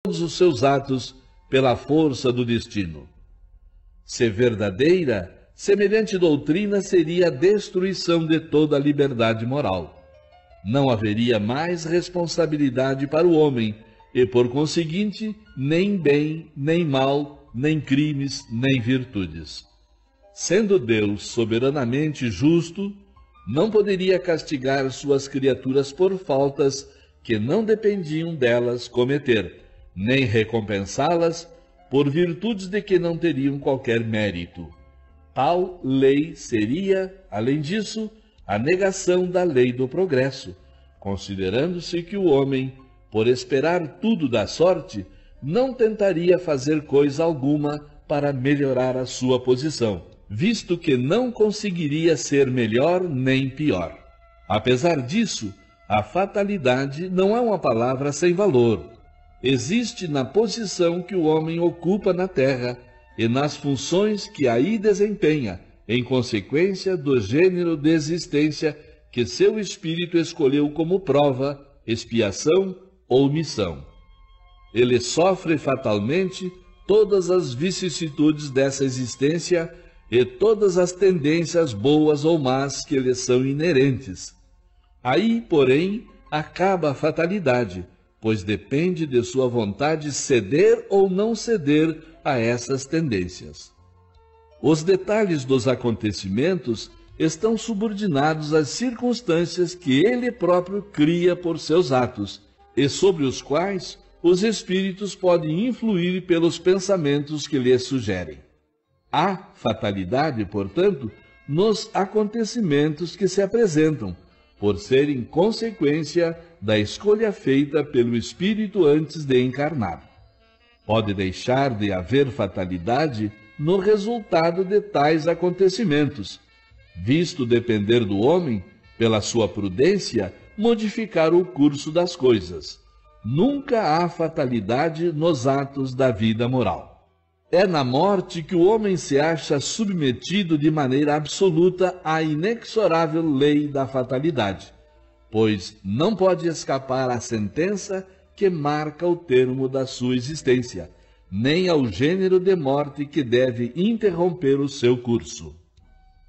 todos os seus atos pela força do destino. Se verdadeira, semelhante doutrina seria a destruição de toda a liberdade moral. Não haveria mais responsabilidade para o homem e, por conseguinte, nem bem, nem mal, nem crimes, nem virtudes. Sendo Deus soberanamente justo, não poderia castigar suas criaturas por faltas que não dependiam delas cometer, nem recompensá-las por virtudes de que não teriam qualquer mérito. Tal lei seria, além disso, a negação da lei do progresso, considerando-se que o homem, por esperar tudo da sorte, não tentaria fazer coisa alguma para melhorar a sua posição, visto que não conseguiria ser melhor nem pior. Apesar disso, a fatalidade não é uma palavra sem valor. Existe na posição que o homem ocupa na terra e nas funções que aí desempenha, em consequência do gênero de existência que seu espírito escolheu como prova, expiação ou missão. Ele sofre fatalmente todas as vicissitudes dessa existência e todas as tendências boas ou más que lhe são inerentes. Aí, porém, acaba a fatalidade, pois depende de sua vontade ceder ou não ceder a essas tendências. Os detalhes dos acontecimentos estão subordinados às circunstâncias que ele próprio cria por seus atos, e sobre os quais os espíritos podem influir pelos pensamentos que lhes sugerem. Há fatalidade, portanto, nos acontecimentos que se apresentam, por serem consequência da escolha feita pelo espírito antes de encarnar. Pode deixar de haver fatalidade no resultado de tais acontecimentos, visto depender do homem, pela sua prudência, modificar o curso das coisas. Nunca há fatalidade nos atos da vida moral. É na morte que o homem se acha submetido de maneira absoluta à inexorável lei da fatalidade, pois não pode escapar à sentença que marca o termo da sua existência, nem ao gênero de morte que deve interromper o seu curso.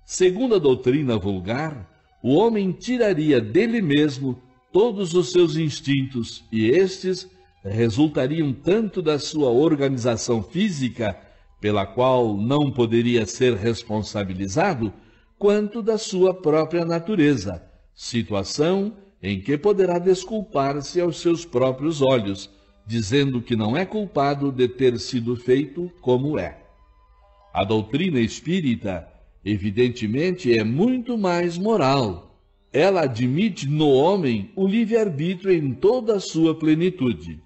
Segundo a doutrina vulgar, o homem tiraria dele mesmo todos os seus instintos, e estes resultariam tanto da sua organização física, pela qual não poderia ser responsabilizado, quanto da sua própria natureza, situação em que poderá desculpar-se aos seus próprios olhos, dizendo que não é culpado de ter sido feito como é. A doutrina espírita, evidentemente, é muito mais moral. Ela admite no homem o livre-arbítrio em toda a sua plenitude.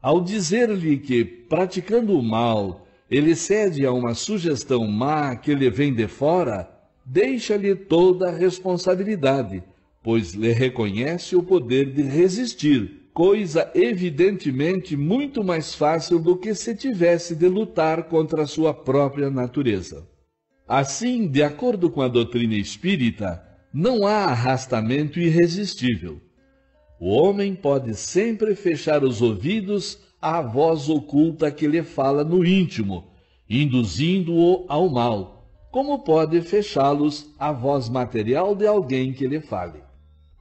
Ao dizer-lhe que, praticando o mal, ele cede a uma sugestão má que lhe vem de fora, deixa-lhe toda a responsabilidade, pois lhe reconhece o poder de resistir, coisa evidentemente muito mais fácil do que se tivesse de lutar contra a sua própria natureza. Assim, de acordo com a doutrina espírita, não há arrastamento irresistível. O homem pode sempre fechar os ouvidos à voz oculta que lhe fala no íntimo, induzindo-o ao mal, como pode fechá-los à voz material de alguém que lhe fale.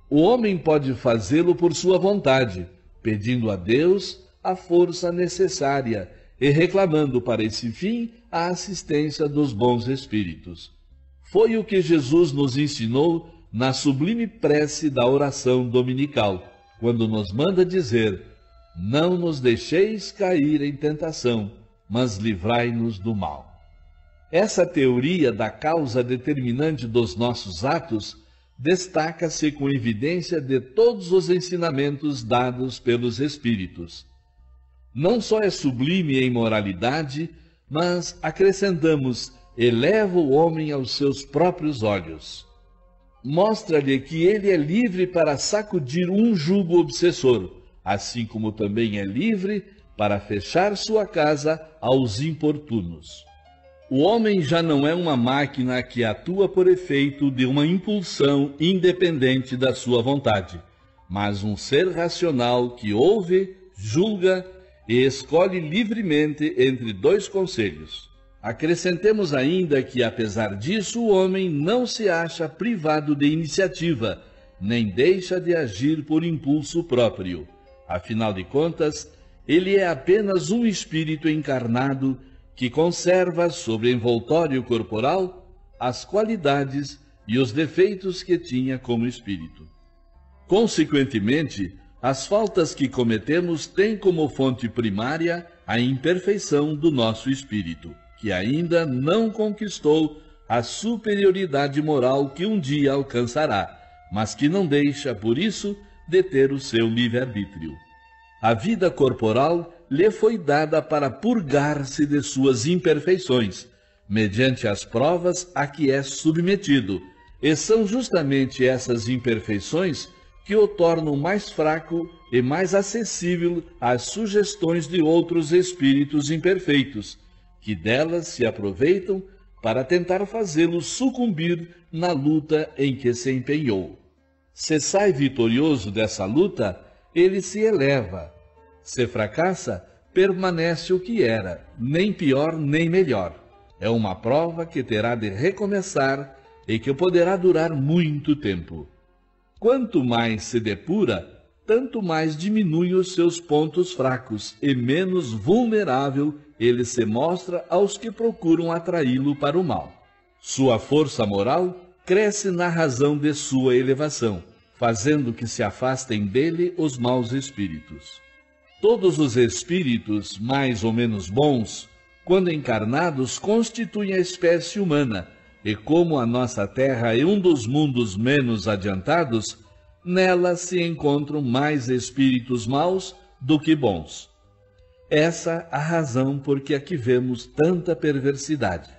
O homem pode fazê-lo por sua vontade, pedindo a Deus a força necessária e reclamando para esse fim a assistência dos bons espíritos. Foi o que Jesus nos ensinou na sublime prece da oração dominical, quando nos manda dizer: não nos deixeis cair em tentação, mas livrai-nos do mal. Essa teoria da causa determinante dos nossos atos destaca-se com evidência de todos os ensinamentos dados pelos Espíritos. Não só é sublime em moralidade, mas, acrescentamos, eleva o homem aos seus próprios olhos. Mostra-lhe que ele é livre para sacudir um jugo obsessor, assim como também é livre para fechar sua casa aos importunos. O homem já não é uma máquina que atua por efeito de uma impulsão independente da sua vontade, mas um ser racional que ouve, julga e escolhe livremente entre dois conselhos. Acrescentemos ainda que, apesar disso, o homem não se acha privado de iniciativa, nem deixa de agir por impulso próprio. Afinal de contas, ele é apenas um espírito encarnado que conserva sobre envoltório corporal as qualidades e os defeitos que tinha como espírito. Consequentemente, as faltas que cometemos têm como fonte primária a imperfeição do nosso espírito, que ainda não conquistou a superioridade moral que um dia alcançará, mas que não deixa, por isso, de ter o seu livre-arbítrio. A vida corporal lhe foi dada para purgar-se de suas imperfeições, mediante as provas a que é submetido, e são justamente essas imperfeições que o tornam mais fraco e mais acessível às sugestões de outros espíritos imperfeitos, que delas se aproveitam para tentar fazê-lo sucumbir na luta em que se empenhou. Se sai vitorioso dessa luta, ele se eleva. Se fracassa, permanece o que era, nem pior nem melhor. É uma prova que terá de recomeçar e que poderá durar muito tempo. Quanto mais se depura, tanto mais diminui os seus pontos fracos e menos vulnerável ele se mostra aos que procuram atraí-lo para o mal. Sua força moral cresce na razão de sua elevação, fazendo que se afastem dele os maus espíritos. Todos os espíritos mais ou menos bons, quando encarnados, constituem a espécie humana, e como a nossa Terra é um dos mundos menos adiantados, nela se encontram mais espíritos maus do que bons. Essa a razão por que aqui vemos tanta perversidade.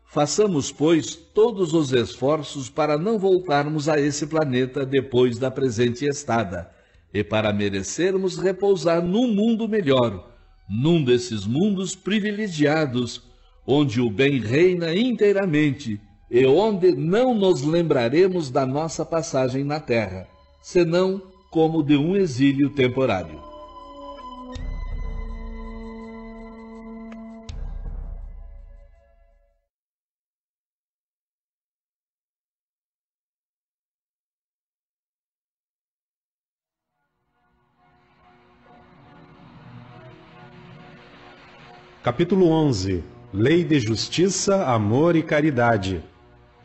Façamos, pois, todos os esforços para não voltarmos a esse planeta depois da presente estada, e para merecermos repousar num mundo melhor, num desses mundos privilegiados, onde o bem reina inteiramente, e onde não nos lembraremos da nossa passagem na terra, senão como de um exílio temporário. Capítulo 11. Lei de Justiça, Amor e Caridade.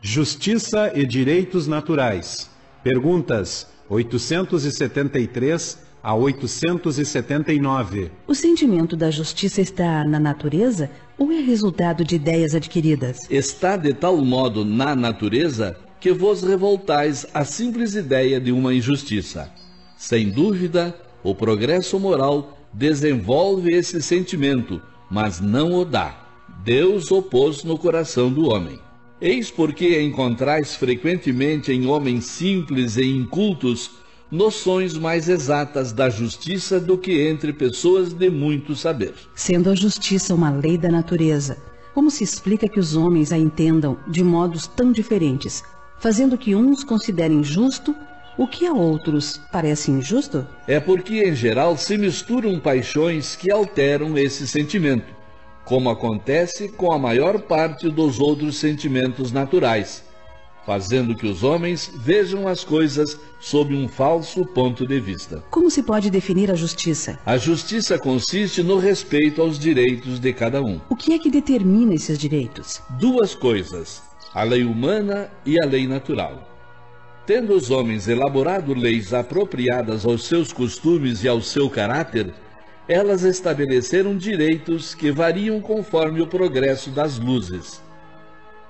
Justiça e Direitos Naturais. Perguntas 873 a 879. O sentimento da justiça está na natureza ou é resultado de ideias adquiridas? Está de tal modo na natureza que vos revoltais à simples ideia de uma injustiça. Sem dúvida, o progresso moral desenvolve esse sentimento, mas não o dá. Deus o pôs no coração do homem. Eis porque encontrais frequentemente em homens simples e incultos noções mais exatas da justiça do que entre pessoas de muito saber. Sendo a justiça uma lei da natureza, como se explica que os homens a entendam de modos tão diferentes, fazendo que uns considerem justo o que a outros parece injusto? É porque, em geral, se misturam paixões que alteram esse sentimento, como acontece com a maior parte dos outros sentimentos naturais, fazendo que os homens vejam as coisas sob um falso ponto de vista. Como se pode definir a justiça? A justiça consiste no respeito aos direitos de cada um. O que é que determina esses direitos? Duas coisas: a lei humana e a lei natural. Tendo os homens elaborado leis apropriadas aos seus costumes e ao seu caráter, elas estabeleceram direitos que variam conforme o progresso das luzes.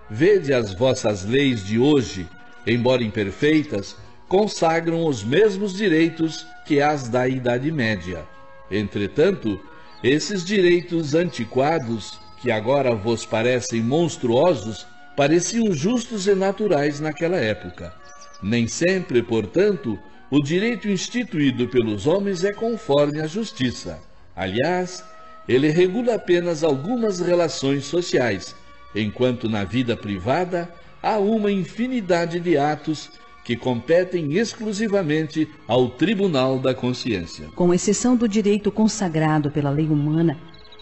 Vede as vossas leis de hoje, embora imperfeitas, consagram os mesmos direitos que as da Idade Média. Entretanto, esses direitos antiquados, que agora vos parecem monstruosos, pareciam justos e naturais naquela época. Nem sempre, portanto, o direito instituído pelos homens é conforme à justiça. Aliás, ele regula apenas algumas relações sociais, enquanto na vida privada há uma infinidade de atos que competem exclusivamente ao Tribunal da Consciência. Com exceção do direito consagrado pela lei humana,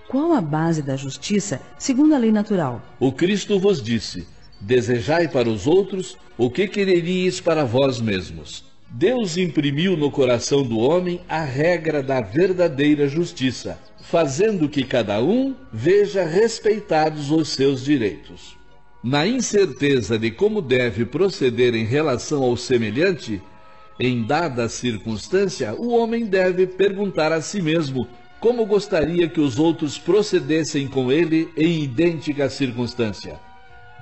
qual a base da justiça segundo a lei natural? O Cristo vos disse: desejai para os outros o que quereríeis para vós mesmos. Deus imprimiu no coração do homem a regra da verdadeira justiça, fazendo que cada um veja respeitados os seus direitos. Na incerteza de como deve proceder em relação ao semelhante, em dada circunstância, o homem deve perguntar a si mesmo como gostaria que os outros procedessem com ele em idêntica circunstância.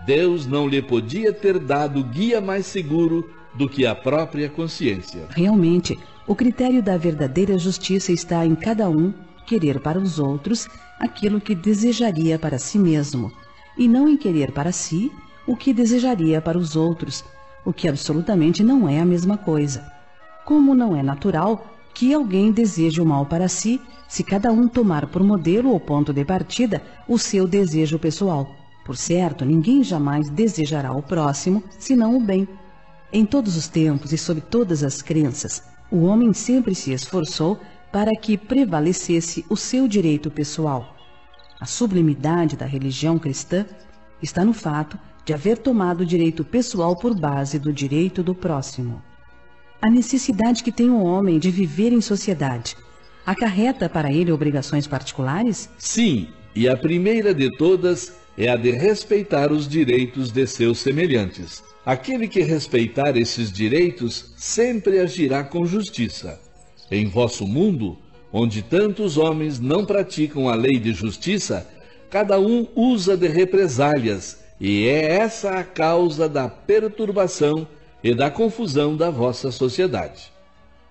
Deus não lhe podia ter dado guia mais seguro do que a própria consciência. Realmente, o critério da verdadeira justiça está em cada um querer para os outros aquilo que desejaria para si mesmo, e não em querer para si o que desejaria para os outros, o que absolutamente não é a mesma coisa. Como não é natural que alguém deseje o mal para si, se cada um tomar por modelo ou ponto de partida o seu desejo pessoal. Por certo, ninguém jamais desejará ao próximo, senão o bem. Em todos os tempos e sob todas as crenças, o homem sempre se esforçou para que prevalecesse o seu direito pessoal. A sublimidade da religião cristã está no fato de haver tomado o direito pessoal por base do direito do próximo. A necessidade que tem o homem de viver em sociedade acarreta para ele obrigações particulares? Sim, e a primeira de todas é a de respeitar os direitos de seus semelhantes. Aquele que respeitar esses direitos sempre agirá com justiça. Em vosso mundo, onde tantos homens não praticam a lei de justiça, cada um usa de represálias, e é essa a causa da perturbação e da confusão da vossa sociedade.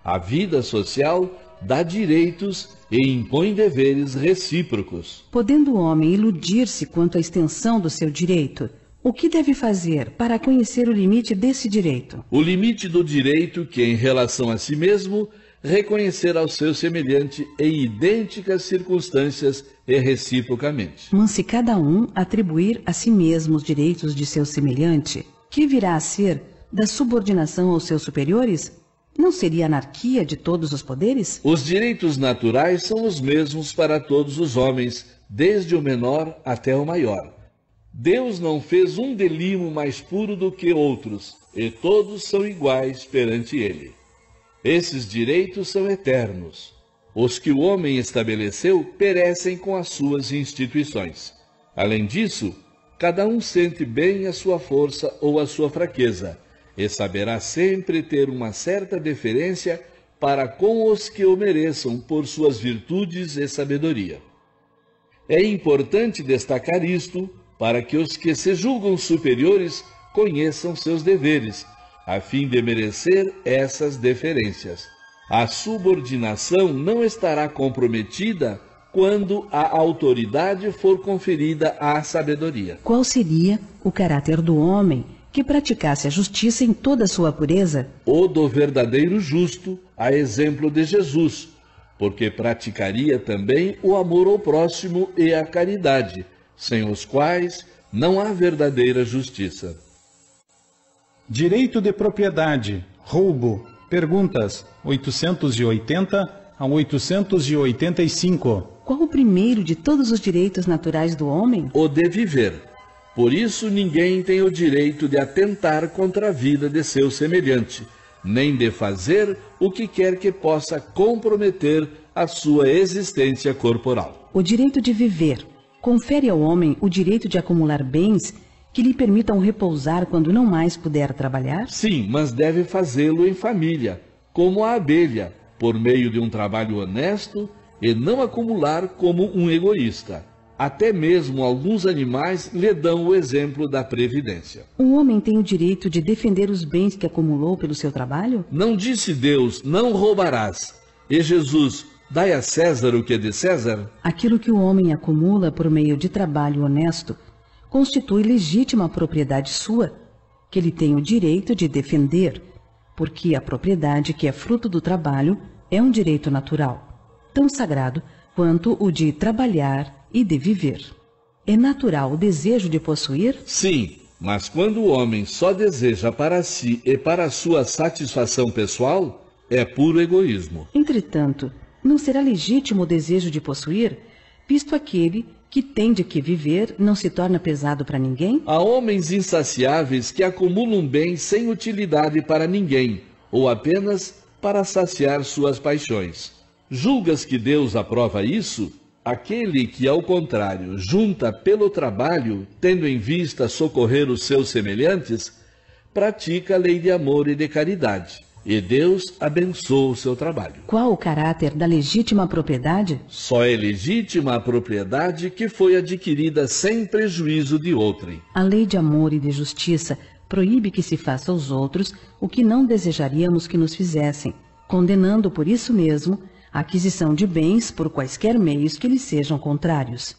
A vida social dá direitos e impõe deveres recíprocos. Podendo o homem iludir-se quanto à extensão do seu direito, o que deve fazer para conhecer o limite desse direito? O limite do direito que, em relação a si mesmo, reconhecer ao seu semelhante em idênticas circunstâncias e reciprocamente. Mas se cada um atribuir a si mesmo os direitos de seu semelhante, que virá a ser da subordinação aos seus superiores? Não seria anarquia de todos os poderes? Os direitos naturais são os mesmos para todos os homens, desde o menor até o maior. Deus não fez um delimo mais puro do que outros, e todos são iguais perante ele. Esses direitos são eternos. Os que o homem estabeleceu perecem com as suas instituições. Além disso, cada um sente bem a sua força ou a sua fraqueza, e saberá sempre ter uma certa deferência para com os que o mereçam por suas virtudes e sabedoria. É importante destacar isto para que os que se julgam superiores conheçam seus deveres, a fim de merecer essas deferências. A subordinação não estará comprometida quando a autoridade for conferida à sabedoria. Qual seria o caráter do homem que praticasse a justiça em toda a sua pureza? O do verdadeiro justo, a exemplo de Jesus, porque praticaria também o amor ao próximo e a caridade, sem os quais não há verdadeira justiça. Direito de propriedade, roubo, perguntas 880 a 885. Qual o primeiro de todos os direitos naturais do homem? O de viver. Por isso ninguém tem o direito de atentar contra a vida de seu semelhante, nem de fazer o que quer que possa comprometer a sua existência corporal. O direito de viver confere ao homem o direito de acumular bens que lhe permitam repousar quando não mais puder trabalhar? Sim, mas deve fazê-lo em família, como a abelha, por meio de um trabalho honesto e não acumular como um egoísta. Até mesmo alguns animais lhe dão o exemplo da previdência. O homem tem o direito de defender os bens que acumulou pelo seu trabalho? Não disse Deus, não roubarás. E Jesus, dai a César o que é de César? Aquilo que o homem acumula por meio de trabalho honesto constitui legítima propriedade sua, que ele tem o direito de defender, porque a propriedade que é fruto do trabalho é um direito natural, tão sagrado quanto o de trabalhar e de viver. É natural o desejo de possuir? Sim, Mas quando o homem só deseja para si e para a sua satisfação pessoal, é puro egoísmo. Entretanto, não será legítimo o desejo de possuir, visto aquele que tem de que viver não se torna pesado para ninguém? Há homens insaciáveis que acumulam bens sem utilidade para ninguém, ou apenas para saciar suas paixões. Julgas que Deus aprova isso? Aquele que, ao contrário, junta pelo trabalho, tendo em vista socorrer os seus semelhantes, pratica a lei de amor e de caridade, e Deus abençoa o seu trabalho. Qual o caráter da legítima propriedade? Só é legítima a propriedade que foi adquirida sem prejuízo de outrem. A lei de amor e de justiça proíbe que se faça aos outros o que não desejaríamos que nos fizessem, condenando por isso mesmo a aquisição de bens por quaisquer meios que lhes sejam contrários.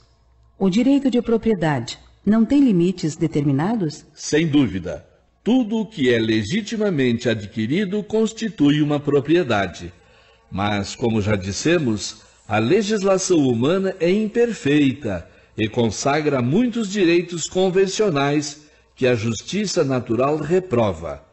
O direito de propriedade não tem limites determinados? Sem dúvida, tudo o que é legitimamente adquirido constitui uma propriedade. Mas, como já dissemos, a legislação humana é imperfeita e consagra muitos direitos convencionais que a justiça natural reprova.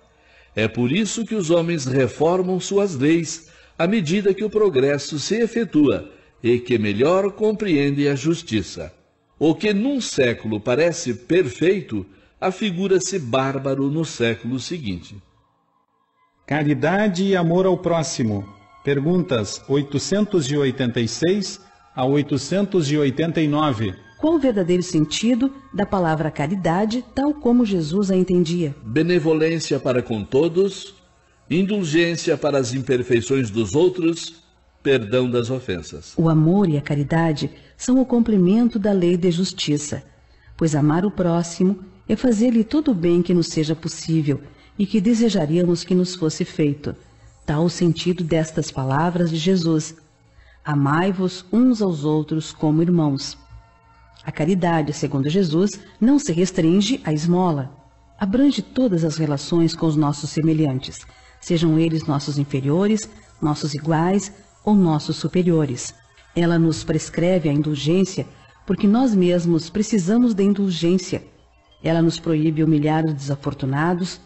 É por isso que os homens reformam suas leis à medida que o progresso se efetua e que melhor compreendem a justiça. O que num século parece perfeito, afigura-se bárbaro no século seguinte. Caridade e amor ao próximo. Perguntas 886 a 889. Qual o verdadeiro sentido da palavra caridade, tal como Jesus a entendia? Benevolência para com todos, indulgência para as imperfeições dos outros, perdão das ofensas. O amor e a caridade são o complemento da lei de justiça, pois amar o próximo é fazer-lhe todo o bem que nos seja possível e que desejaríamos que nos fosse feito. Tal o sentido destas palavras de Jesus: amai-vos uns aos outros como irmãos. A caridade, segundo Jesus, não se restringe à esmola. Abrange todas as relações com os nossos semelhantes, sejam eles nossos inferiores, nossos iguais ou nossos superiores. Ela nos prescreve a indulgência porque nós mesmos precisamos de indulgência. Ela nos proíbe humilhar os desafortunados,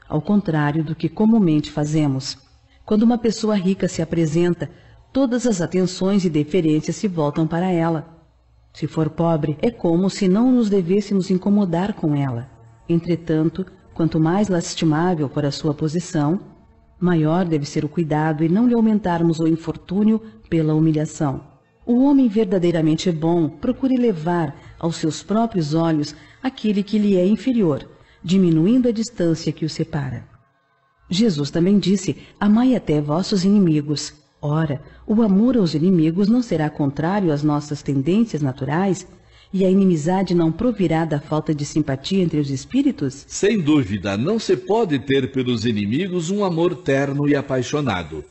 ao contrário do que comumente fazemos. Quando uma pessoa rica se apresenta, todas as atenções e deferências se voltam para ela. Se for pobre, é como se não nos devêssemos incomodar com ela. Entretanto, quanto mais lastimável for a sua posição, maior deve ser o cuidado e não lhe aumentarmos o infortúnio pela humilhação. O homem verdadeiramente bom procura elevar aos seus próprios olhos aquele que lhe é inferior, diminuindo a distância que o separa. Jesus também disse: amai até vossos inimigos. Ora, o amor aos inimigos não será contrário às nossas tendências naturais? E a inimizade não provirá da falta de simpatia entre os espíritos? Sem dúvida, não se pode ter pelos inimigos um amor terno e apaixonado.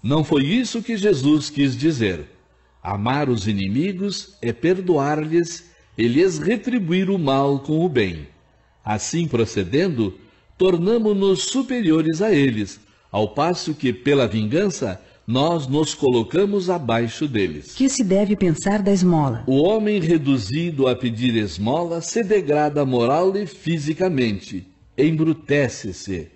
Não foi isso que Jesus quis dizer. Amar os inimigos é perdoar-lhes e lhes retribuir o mal com o bem. Assim procedendo, tornamo-nos superiores a eles, ao passo que, pela vingança, nós nos colocamos abaixo deles. Que se deve pensar da esmola? O homem reduzido a pedir esmola se degrada moral e fisicamente, embrutece-se.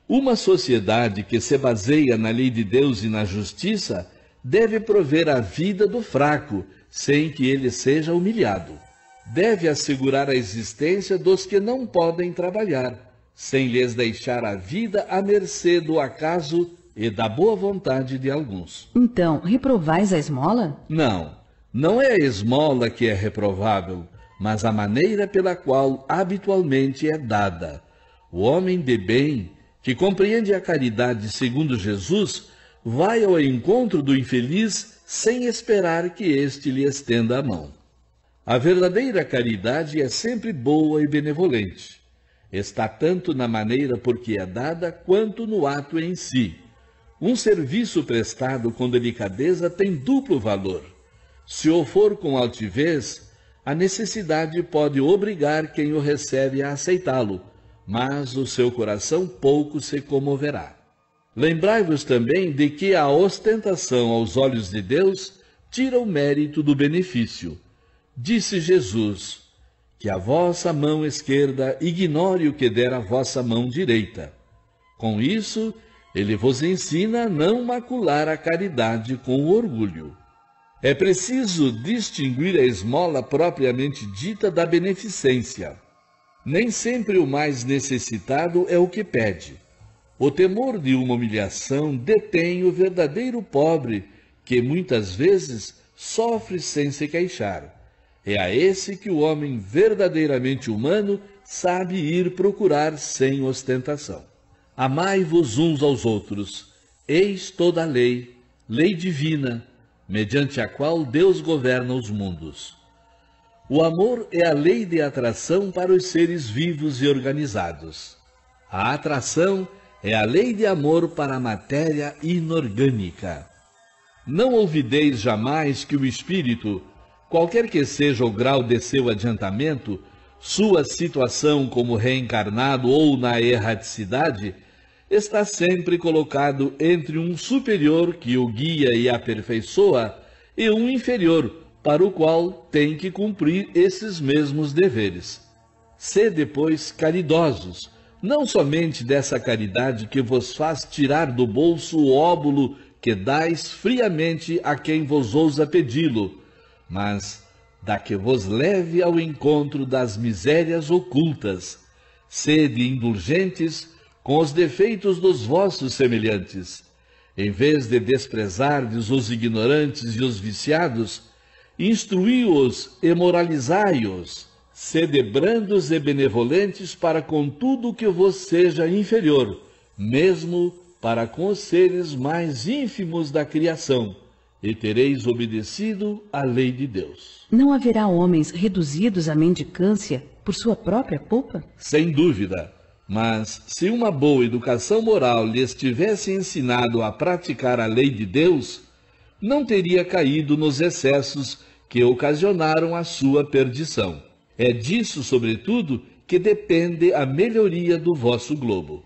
Uma sociedade que se baseia na lei de Deus e na justiça deve prover a vida do fraco, sem que ele seja humilhado. Deve assegurar a existência dos que não podem trabalhar, sem lhes deixar a vida à mercê do acaso e da boa vontade de alguns. Então, reprovais a esmola? Não, não é a esmola que é reprovável, mas a maneira pela qual habitualmente é dada. O homem de bem, que compreende a caridade segundo Jesus, vai ao encontro do infeliz sem esperar que este lhe estenda a mão. A verdadeira caridade é sempre boa e benevolente. Está tanto na maneira por que é dada, quanto no ato em si. Um serviço prestado com delicadeza tem duplo valor. Se o for com altivez, a necessidade pode obrigar quem o recebe a aceitá-lo, mas o seu coração pouco se comoverá. Lembrai-vos também de que a ostentação aos olhos de Deus tira o mérito do benefício. Disse Jesus: que a vossa mão esquerda ignore o que der a vossa mão direita. Com isso, ele vos ensina a não macular a caridade com o orgulho. É preciso distinguir a esmola propriamente dita da beneficência. Nem sempre o mais necessitado é o que pede. O temor de uma humilhação detém o verdadeiro pobre, que muitas vezes sofre sem se queixar. É a esse que o homem verdadeiramente humano sabe ir procurar sem ostentação. Amai-vos uns aos outros. Eis toda a lei, lei divina, mediante a qual Deus governa os mundos. O amor é a lei de atração para os seres vivos e organizados. A atração é a lei de amor para a matéria inorgânica. Não ouvideis jamais que o espírito, qualquer que seja o grau de seu adiantamento, sua situação como reencarnado ou na erraticidade, está sempre colocado entre um superior que o guia e aperfeiçoa e um inferior, para o qual tem que cumprir esses mesmos deveres. Sede, pois, caridosos, não somente dessa caridade que vos faz tirar do bolso o óbolo que dais friamente a quem vos ousa pedi-lo, mas da que vos leve ao encontro das misérias ocultas. Sede indulgentes com os defeitos dos vossos semelhantes. Em vez de desprezardes os ignorantes e os viciados, instruí-os e moralizai-os. Sede brandos e benevolentes para com tudo que vos seja inferior, mesmo para com os seres mais ínfimos da criação, e tereis obedecido à lei de Deus. Não haverá homens reduzidos à mendicância por sua própria culpa? Sem dúvida, mas se uma boa educação moral lhes tivesse ensinado a praticar a lei de Deus, não teria caído nos excessos que ocasionaram a sua perdição. É disso, sobretudo, que depende a melhoria do vosso globo.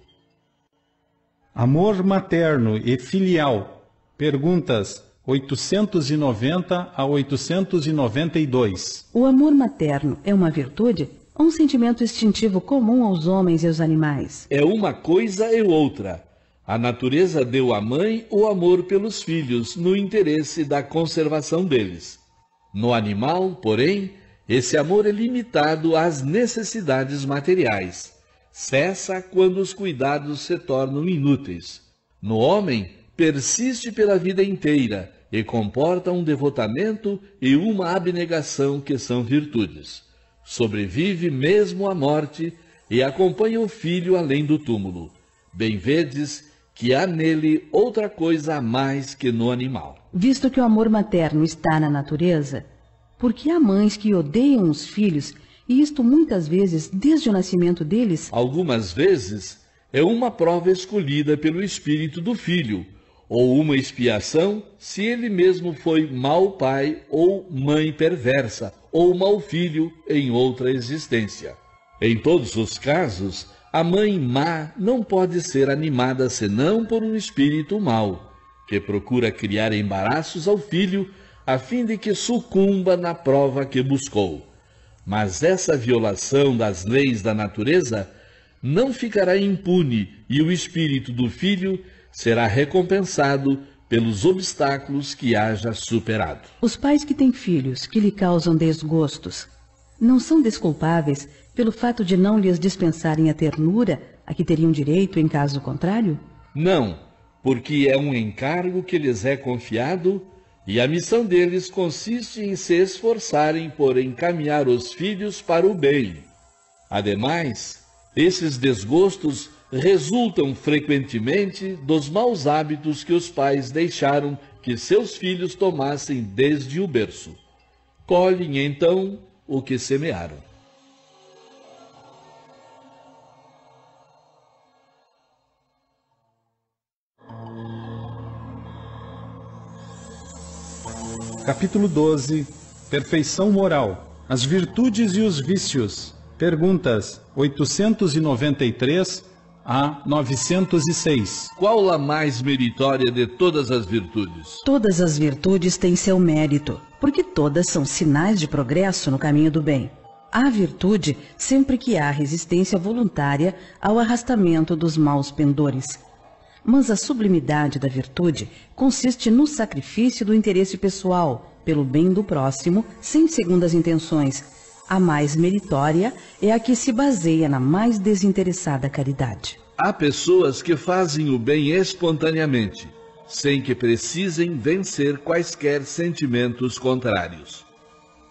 Amor materno e filial. Perguntas 890 a 892. O amor materno é uma virtude ou um sentimento instintivo comum aos homens e aos animais? É uma coisa e outra. A natureza deu à mãe o amor pelos filhos no interesse da conservação deles. No animal, porém, esse amor é limitado às necessidades materiais. Cessa quando os cuidados se tornam inúteis. No homem, persiste pela vida inteira e comporta um devotamento e uma abnegação que são virtudes. Sobrevive mesmo à morte e acompanha o filho além do túmulo. Bem vedes que há nele outra coisa a mais que no animal. Visto que o amor materno está na natureza, por que há mães que odeiam os filhos, e isto muitas vezes desde o nascimento deles? Algumas vezes é uma prova escolhida pelo espírito do filho, ou uma expiação se ele mesmo foi mau pai ou mãe perversa, ou mau filho em outra existência. Em todos os casos, a mãe má não pode ser animada senão por um espírito mau, que procura criar embaraços ao filho a fim de que sucumba na prova que buscou. Mas essa violação das leis da natureza não ficará impune e o espírito do filho será recompensado pelos obstáculos que haja superado. Os pais que têm filhos que lhe causam desgostos não são desculpáveis pelo fato de não lhes dispensarem a ternura a que teriam direito em caso contrário? Não, porque é um encargo que lhes é confiado e a missão deles consiste em se esforçarem por encaminhar os filhos para o bem. Ademais, esses desgostos resultam frequentemente dos maus hábitos que os pais deixaram que seus filhos tomassem desde o berço. Colhem, então, o que semearam. Capítulo 12. Perfeição moral. As virtudes e os vícios. Perguntas 893 a 906. Qual a mais meritória de todas as virtudes? Todas as virtudes têm seu mérito, porque todas são sinais de progresso no caminho do bem. Há virtude sempre que há resistência voluntária ao arrastamento dos maus pendores. Mas a sublimidade da virtude consiste no sacrifício do interesse pessoal pelo bem do próximo, sem segundas intenções. A mais meritória é a que se baseia na mais desinteressada caridade. Há pessoas que fazem o bem espontaneamente, sem que precisem vencer quaisquer sentimentos contrários.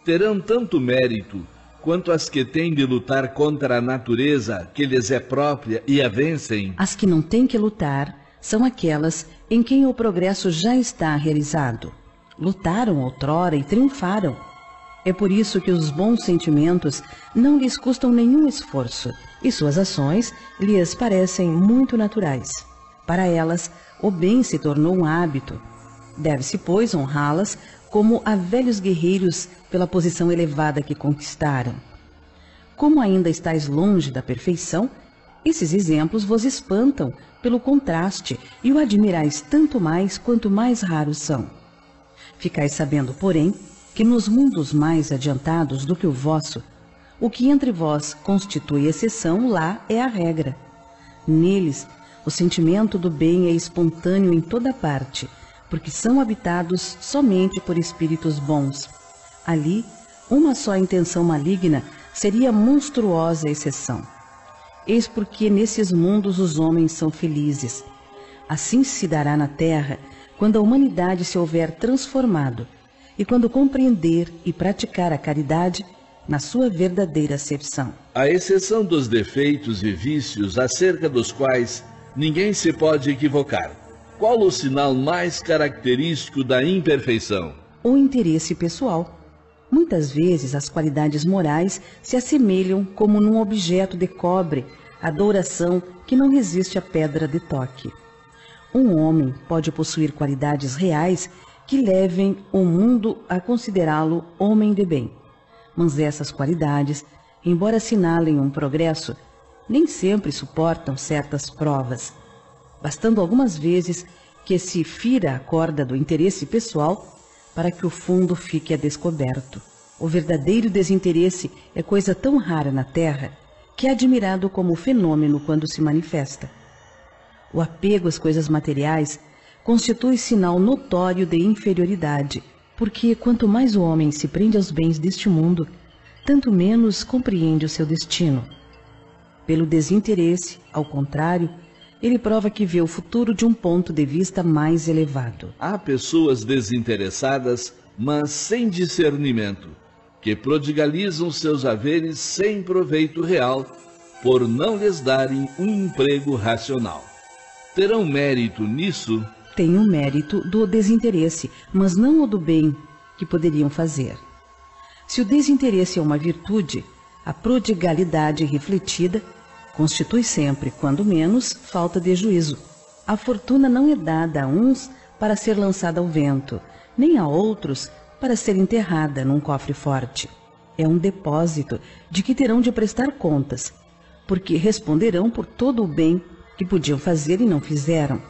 Terão tanto mérito quanto as que têm de lutar contra a natureza que lhes é própria e a vencem. As que não têm que lutar são aquelas em quem o progresso já está realizado. Lutaram outrora e triunfaram. É por isso que os bons sentimentos não lhes custam nenhum esforço e suas ações lhes parecem muito naturais. Para elas, o bem se tornou um hábito. Deve-se, pois, honrá-las como a velhos guerreiros pela posição elevada que conquistaram. Como ainda estáis longe da perfeição, esses exemplos vos espantam pelo contraste e o admirais tanto mais quanto mais raros são. Ficais sabendo, porém, que nos mundos mais adiantados do que o vosso, o que entre vós constitui exceção, lá é a regra. Neles, o sentimento do bem é espontâneo em toda parte, porque são habitados somente por espíritos bons. Ali, uma só intenção maligna seria monstruosa exceção. Eis porque nesses mundos os homens são felizes. Assim se dará na terra, quando a humanidade se houver transformado, e quando compreender e praticar a caridade na sua verdadeira acepção. À exceção dos defeitos e vícios acerca dos quais ninguém se pode equivocar, qual o sinal mais característico da imperfeição? O interesse pessoal. Muitas vezes as qualidades morais se assemelham como num objeto de cobre, a douração que não resiste à pedra de toque. Um homem pode possuir qualidades reais que levem o mundo a considerá-lo homem de bem. Mas essas qualidades, embora assinalem um progresso, nem sempre suportam certas provas, bastando algumas vezes que se fira a corda do interesse pessoal para que o fundo fique a descoberto. O verdadeiro desinteresse é coisa tão rara na Terra que é admirado como fenômeno quando se manifesta. O apego às coisas materiais constitui sinal notório de inferioridade, porque quanto mais o homem se prende aos bens deste mundo, tanto menos compreende o seu destino. Pelo desinteresse, ao contrário, ele prova que vê o futuro de um ponto de vista mais elevado. Há pessoas desinteressadas, mas sem discernimento, que prodigalizam seus haveres sem proveito real, por não lhes darem um emprego racional. Terão mérito nisso? Tem o mérito do desinteresse, mas não o do bem que poderiam fazer. Se o desinteresse é uma virtude, a prodigalidade refletida constitui sempre, quando menos, falta de juízo. A fortuna não é dada a uns para ser lançada ao vento, nem a outros para ser enterrada num cofre forte. É um depósito de que terão de prestar contas, porque responderão por todo o bem que podiam fazer e não fizeram,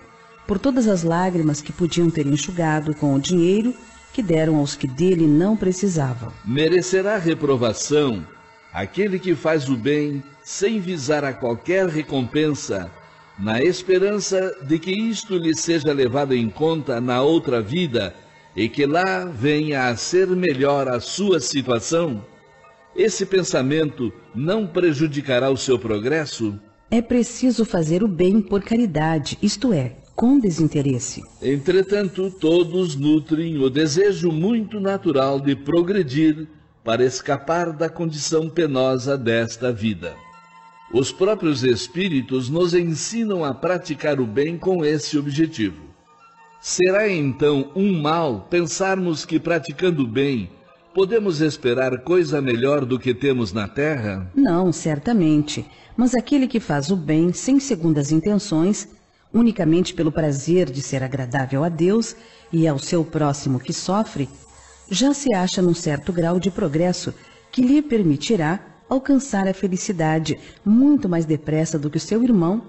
por todas as lágrimas que podiam ter enxugado com o dinheiro que deram aos que dele não precisavam. Merecerá reprovação aquele que faz o bem sem visar a qualquer recompensa, na esperança de que isto lhe seja levado em conta na outra vida e que lá venha a ser melhor a sua situação? Esse pensamento não prejudicará o seu progresso? É preciso fazer o bem por caridade, isto é, com desinteresse. Entretanto, todos nutrem o desejo muito natural de progredir para escapar da condição penosa desta vida. Os próprios Espíritos nos ensinam a praticar o bem com esse objetivo. Será então um mal pensarmos que praticando o bem podemos esperar coisa melhor do que temos na terra? Não, certamente. Mas aquele que faz o bem sem segundas intenções, unicamente pelo prazer de ser agradável a Deus e ao seu próximo que sofre, já se acha num certo grau de progresso que lhe permitirá alcançar a felicidade muito mais depressa do que o seu irmão,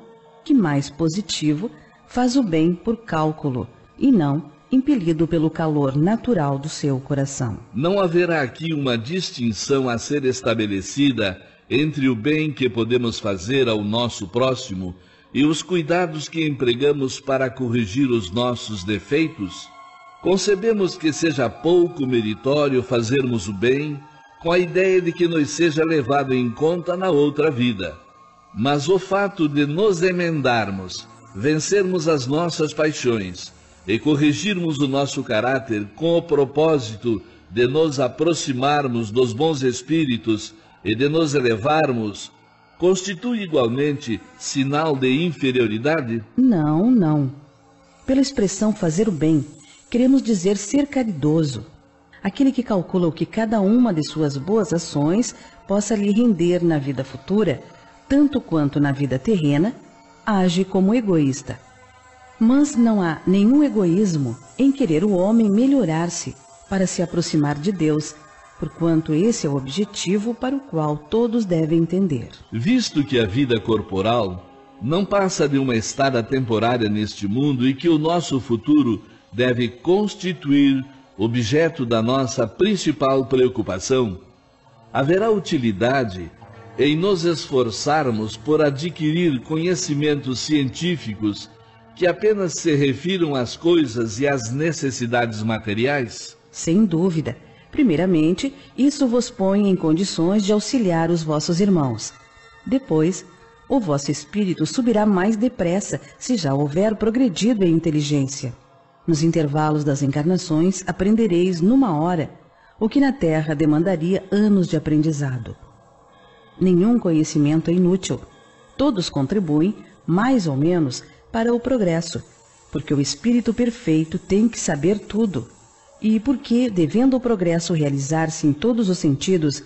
que mais positivo faz o bem por cálculo e não impelido pelo calor natural do seu coração. Não haverá aqui uma distinção a ser estabelecida entre o bem que podemos fazer ao nosso próximo e os cuidados que empregamos para corrigir os nossos defeitos? Concebemos que seja pouco meritório fazermos o bem com a ideia de que nos seja levado em conta na outra vida. Mas o fato de nos emendarmos, vencermos as nossas paixões e corrigirmos o nosso caráter com o propósito de nos aproximarmos dos bons espíritos e de nos elevarmos, constitui igualmente sinal de inferioridade? Não, não. Pela expressão fazer o bem, queremos dizer ser caridoso. Aquele que calcula o que cada uma de suas boas ações possa lhe render na vida futura, tanto quanto na vida terrena, age como egoísta. Mas não há nenhum egoísmo em querer o homem melhorar-se para se aproximar de Deus, porquanto esse é o objetivo para o qual todos devem tender. Visto que a vida corporal não passa de uma estada temporária neste mundo e que o nosso futuro deve constituir objeto da nossa principal preocupação, haverá utilidade em nos esforçarmos por adquirir conhecimentos científicos que apenas se refiram às coisas e às necessidades materiais? Sem dúvida. Primeiramente, isso vos põe em condições de auxiliar os vossos irmãos. Depois, o vosso espírito subirá mais depressa, se já houver progredido em inteligência. Nos intervalos das encarnações, aprendereis numa hora o que na Terra demandaria anos de aprendizado. Nenhum conhecimento é inútil. Todos contribuem, mais ou menos, para o progresso, porque o espírito perfeito tem que saber tudo, e porque, devendo o progresso realizar-se em todos os sentidos,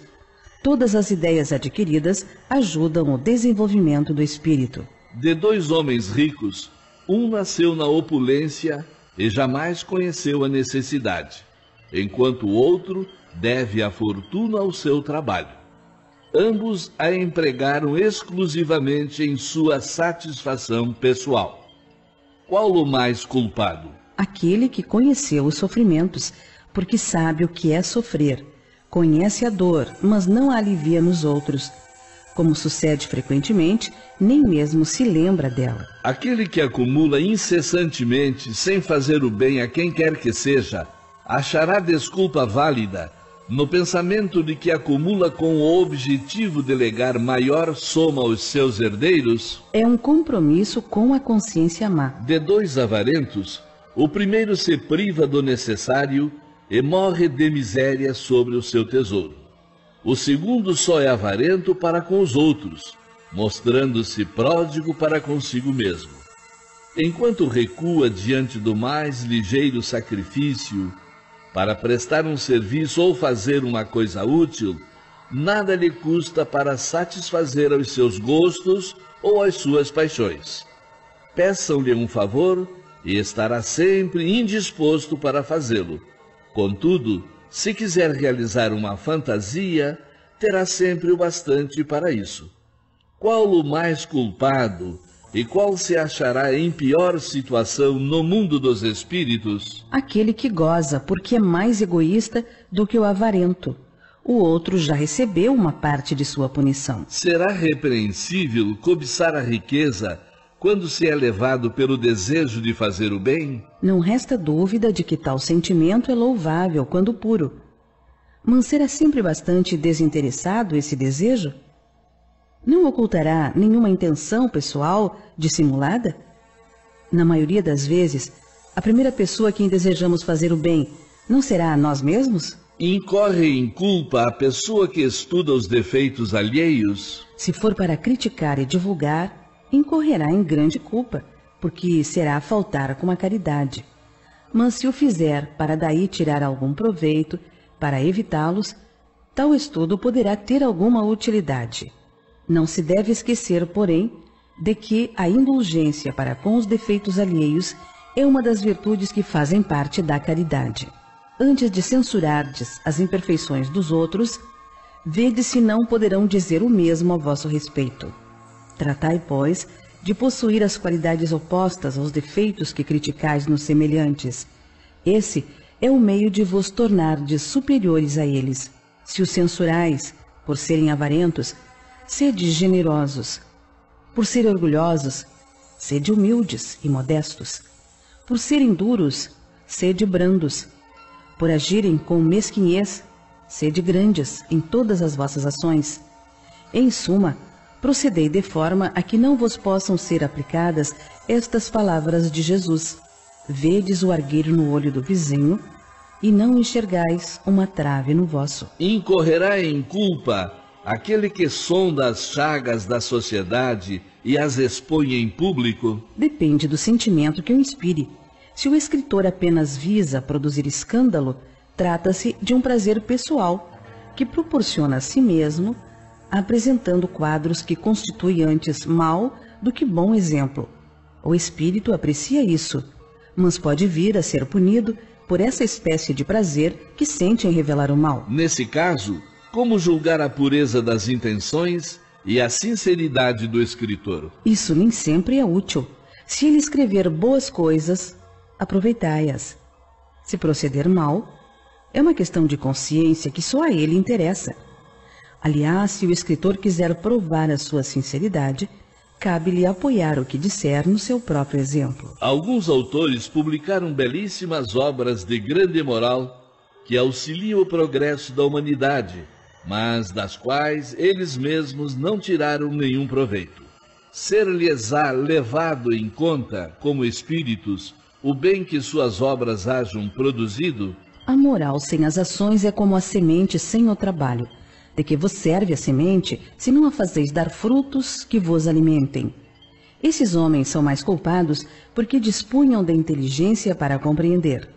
todas as ideias adquiridas ajudam o desenvolvimento do espírito. De dois homens ricos, um nasceu na opulência e jamais conheceu a necessidade, enquanto o outro deve a fortuna ao seu trabalho. Ambos a empregaram exclusivamente em sua satisfação pessoal. Qual o mais culpado? Aquele que conheceu os sofrimentos, porque sabe o que é sofrer. Conhece a dor, mas não a alivia nos outros. Como sucede frequentemente, nem mesmo se lembra dela. Aquele que acumula incessantemente, sem fazer o bem a quem quer que seja, achará desculpa válida no pensamento de que acumula com o objetivo de legar maior soma aos seus herdeiros? É um compromisso com a consciência má. De dois avarentos, o primeiro se priva do necessário e morre de miséria sobre o seu tesouro. O segundo só é avarento para com os outros, mostrando-se pródigo para consigo mesmo. Enquanto recua diante do mais ligeiro sacrifício, para prestar um serviço ou fazer uma coisa útil, nada lhe custa para satisfazer aos seus gostos ou às suas paixões. Peçam-lhe um favor e estará sempre indisposto para fazê-lo. Contudo, se quiser realizar uma fantasia, terá sempre o bastante para isso. Qual o mais culpado e qual se achará em pior situação no mundo dos espíritos? Aquele que goza, porque é mais egoísta do que o avarento. O outro já recebeu uma parte de sua punição. Será repreensível cobiçar a riqueza quando se é levado pelo desejo de fazer o bem? Não resta dúvida de que tal sentimento é louvável quando puro. Mas será sempre bastante desinteressado esse desejo? Não ocultará nenhuma intenção pessoal dissimulada? Na maioria das vezes, a primeira pessoa a quem desejamos fazer o bem não será a nós mesmos? Incorre em culpa a pessoa que estuda os defeitos alheios? Se for para criticar e divulgar, incorrerá em grande culpa, porque será faltar com a caridade. Mas se o fizer para daí tirar algum proveito, para evitá-los, tal estudo poderá ter alguma utilidade. Não se deve esquecer, porém, de que a indulgência para com os defeitos alheios é uma das virtudes que fazem parte da caridade. Antes de censurardes as imperfeições dos outros, vede se não poderão dizer o mesmo a vosso respeito. Tratai, pois, de possuir as qualidades opostas aos defeitos que criticais nos semelhantes, Esse é o meio de vos tornardes superiores a eles. Se os censurais, por serem avarentos, sede generosos. Por serem orgulhosos, sede humildes e modestos. Por serem duros, sede brandos. Por agirem com mesquinhez, sede grandes em todas as vossas ações. Em suma, procedei de forma a que não vos possam ser aplicadas estas palavras de Jesus. Vedes o argueiro no olho do vizinho, e não enxergais uma trave no vosso. Incorrerá em culpa aquele que sonda as chagas da sociedade e as expõe em público? Depende do sentimento que o inspire. Se o escritor apenas visa produzir escândalo, trata-se de um prazer pessoal, que proporciona a si mesmo, apresentando quadros que constituem antes mau do que bom exemplo. O espírito aprecia isso, mas pode vir a ser punido por essa espécie de prazer que sente em revelar o mal. Nesse caso, como julgar a pureza das intenções e a sinceridade do escritor? Isso nem sempre é útil. Se ele escrever boas coisas, aproveitai-as. Se proceder mal, é uma questão de consciência que só a ele interessa. Aliás, se o escritor quiser provar a sua sinceridade, cabe-lhe apoiar o que disser no seu próprio exemplo. Alguns autores publicaram belíssimas obras de grande moral que auxiliam o progresso da humanidade, mas das quais eles mesmos não tiraram nenhum proveito. Ser-lhes-á levado em conta, como espíritos, o bem que suas obras hajam produzido? A moral sem as ações é como a semente sem o trabalho. De que vos serve a semente, se não a fazeis dar frutos que vos alimentem? Esses homens são mais culpados porque dispunham da inteligência para compreender.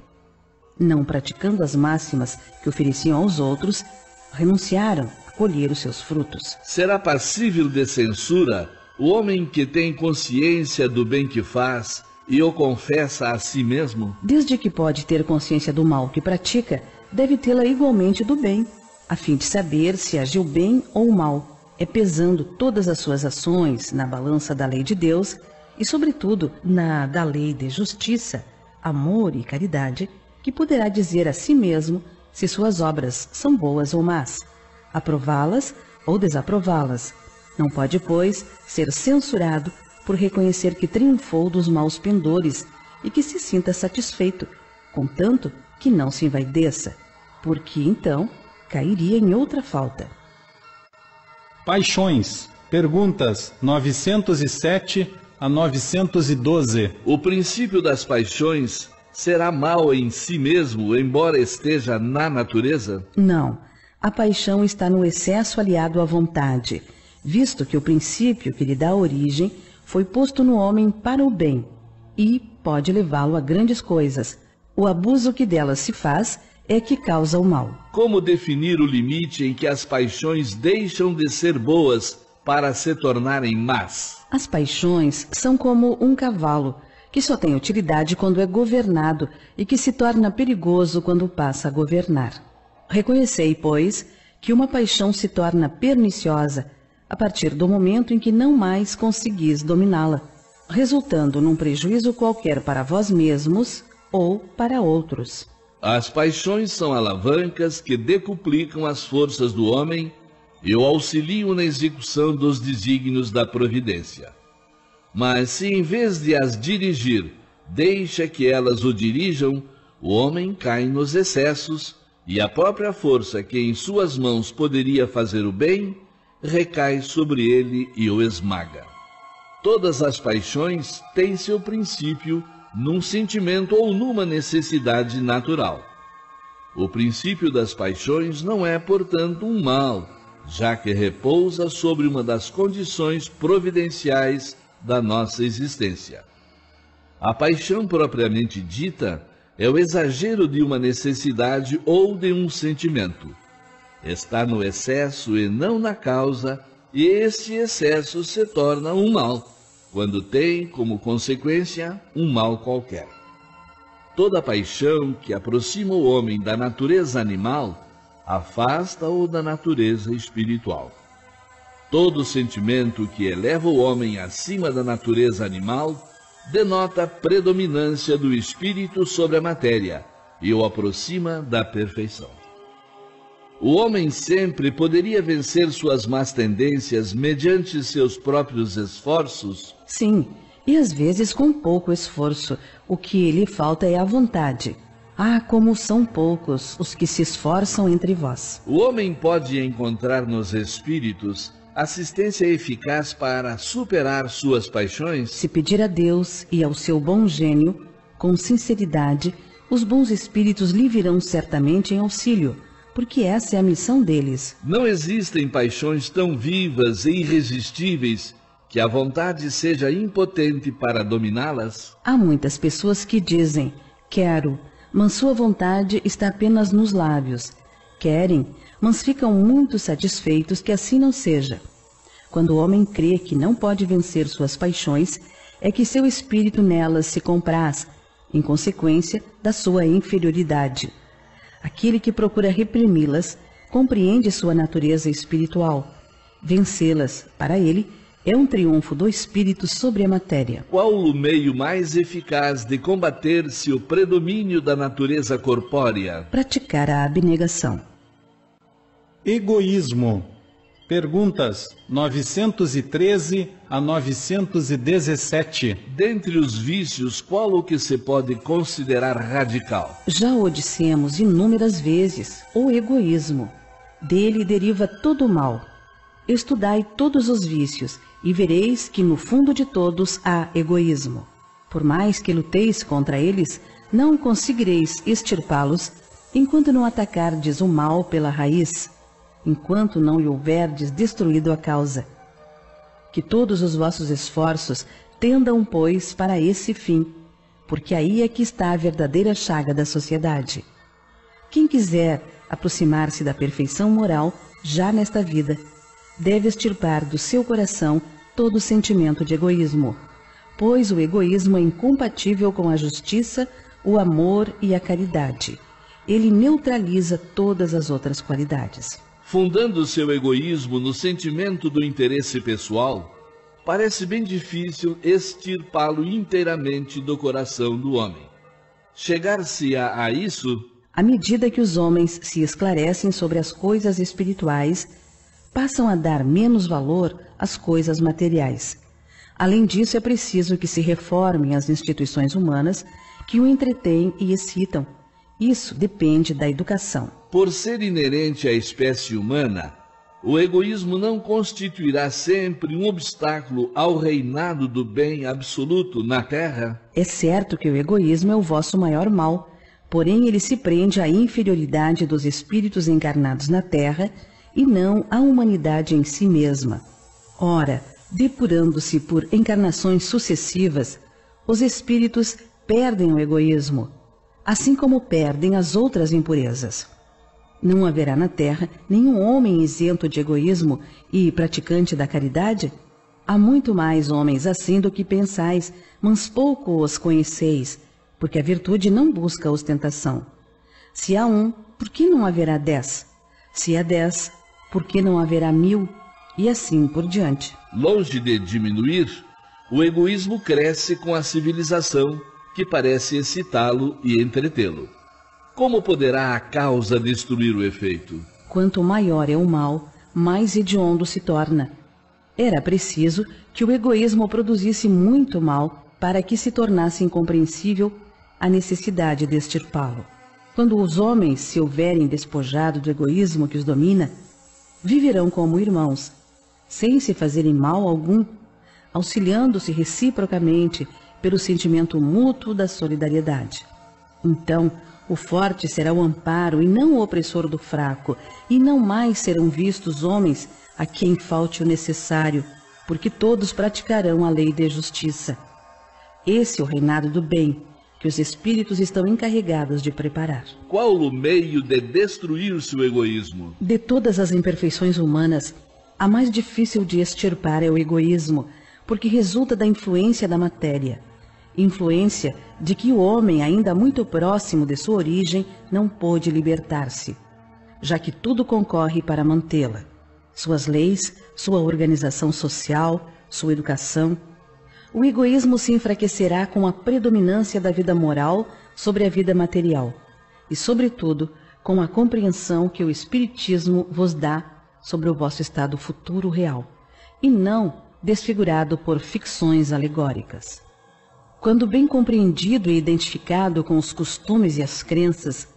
Não praticando as máximas que ofereciam aos outros, renunciaram a colher os seus frutos. Será passível de censura o homem que tem consciência do bem que faz e o confessa a si mesmo? Desde que pode ter consciência do mal que pratica, deve tê-la igualmente do bem, a fim de saber se agiu bem ou mal. É pesando todas as suas ações na balança da lei de Deus e, sobretudo, na da lei de justiça, amor e caridade, que poderá dizer a si mesmo se suas obras são boas ou más, aprová-las ou desaprová-las. Não pode, pois, ser censurado por reconhecer que triunfou dos maus pendores e que se sinta satisfeito, contanto que não se envaideça, porque então cairia em outra falta. Paixões. Perguntas 907 a 912. O princípio das paixões será mal em si mesmo, embora esteja na natureza? Não. A paixão está no excesso aliado à vontade, visto que o princípio que lhe dá origem foi posto no homem para o bem e pode levá-lo a grandes coisas. O abuso que delas se faz é que causa o mal. Como definir o limite em que as paixões deixam de ser boas para se tornarem más? As paixões são como um cavalo, que só tem utilidade quando é governado e que se torna perigoso quando passa a governar. Reconhecei, pois, que uma paixão se torna perniciosa a partir do momento em que não mais conseguis dominá-la, resultando num prejuízo qualquer para vós mesmos ou para outros. As paixões são alavancas que decuplicam as forças do homem e o auxiliam na execução dos desígnios da providência. Mas se em vez de as dirigir, deixa que elas o dirijam, o homem cai nos excessos e a própria força que em suas mãos poderia fazer o bem, recai sobre ele e o esmaga. Todas as paixões têm seu princípio num sentimento ou numa necessidade natural. O princípio das paixões não é, portanto, um mal, já que repousa sobre uma das condições providenciais da nossa existência. A paixão propriamente dita é o exagero de uma necessidade ou de um sentimento. Está no excesso e não na causa, e esse excesso se torna um mal, quando tem como consequência um mal qualquer. Toda paixão que aproxima o homem da natureza animal, afasta-o da natureza espiritual. Todo sentimento que eleva o homem acima da natureza animal denota a predominância do espírito sobre a matéria, e o aproxima da perfeição. O homem sempre poderia vencer suas más tendências mediante seus próprios esforços? Sim, e às vezes com pouco esforço. O que lhe falta é a vontade. Ah, como são poucos os que se esforçam entre vós. O homem pode encontrar nos espíritos assistência eficaz para superar suas paixões? Se pedir a Deus e ao seu bom gênio, com sinceridade, os bons espíritos lhe virão certamente em auxílio, porque essa é a missão deles. Não existem paixões tão vivas e irresistíveis que a vontade seja impotente para dominá-las? Há muitas pessoas que dizem, quero, mas sua vontade está apenas nos lábios. Querem, mas ficam muito satisfeitos que assim não seja. Quando o homem crê que não pode vencer suas paixões, é que seu espírito nelas se compraz, em consequência da sua inferioridade. Aquele que procura reprimi-las compreende sua natureza espiritual. Vencê-las, para ele, é um triunfo do espírito sobre a matéria. Qual o meio mais eficaz de combater-se o predomínio da natureza corpórea? Praticar a abnegação. Egoísmo. Perguntas 913 a 917. Dentre os vícios, qual o que se pode considerar radical? Já o dissemos inúmeras vezes, o egoísmo. Dele deriva todo o mal. Estudai todos os vícios e vereis que no fundo de todos há egoísmo. Por mais que luteis contra eles, não conseguireis extirpá-los enquanto não atacardes o mal pela raiz, enquanto não lhe houverdes destruído a causa. Que todos os vossos esforços tendam, pois, para esse fim, porque aí é que está a verdadeira chaga da sociedade. Quem quiser aproximar-se da perfeição moral já nesta vida, deve extirpar do seu coração todo o sentimento de egoísmo, pois o egoísmo é incompatível com a justiça, o amor e a caridade. Ele neutraliza todas as outras qualidades. Fundando seu egoísmo no sentimento do interesse pessoal, parece bem difícil extirpá-lo inteiramente do coração do homem. Chegar-se-á a isso? À medida que os homens se esclarecem sobre as coisas espirituais, passam a dar menos valor às coisas materiais. Além disso, é preciso que se reformem as instituições humanas que o entretêm e excitam. Isso depende da educação. Por ser inerente à espécie humana, o egoísmo não constituirá sempre um obstáculo ao reinado do bem absoluto na Terra? É certo que o egoísmo é o vosso maior mal, porém ele se prende à inferioridade dos espíritos encarnados na Terra e não à humanidade em si mesma. Ora, depurando-se por encarnações sucessivas, os espíritos perdem o egoísmo, assim como perdem as outras impurezas. Não haverá na Terra nenhum homem isento de egoísmo e praticante da caridade? Há muito mais homens assim do que pensais, mas pouco os conheceis, porque a virtude não busca ostentação. Se há um, por que não haverá 10? Se há 10, por que não haverá 1000? E assim por diante. Longe de diminuir, o egoísmo cresce com a civilização, que parece excitá-lo e entretê-lo. Como poderá a causa destruir o efeito? Quanto maior é o mal, mais hediondo se torna. Era preciso que o egoísmo produzisse muito mal para que se tornasse incompreensível a necessidade de extirpá-lo. Quando os homens se houverem despojado do egoísmo que os domina, viverão como irmãos, sem se fazerem mal algum, auxiliando-se reciprocamente pelo sentimento mútuo da solidariedade. Então, o forte será o amparo e não o opressor do fraco, e não mais serão vistos homens a quem falte o necessário, porque todos praticarão a lei de justiça. Esse é o reinado do bem, que os espíritos estão encarregados de preparar. Qual o meio de destruir-se o egoísmo? De todas as imperfeições humanas, a mais difícil de extirpar é o egoísmo, porque resulta da influência da matéria. Influência de que o homem, ainda muito próximo de sua origem, não pôde libertar-se, já que tudo concorre para mantê-la. Suas leis, sua organização social, sua educação. O egoísmo se enfraquecerá com a predominância da vida moral sobre a vida material. e, sobretudo, com a compreensão que o Espiritismo vos dá sobre o vosso estado futuro real, e não desfigurado por ficções alegóricas. Quando bem compreendido e identificado com os costumes e as crenças,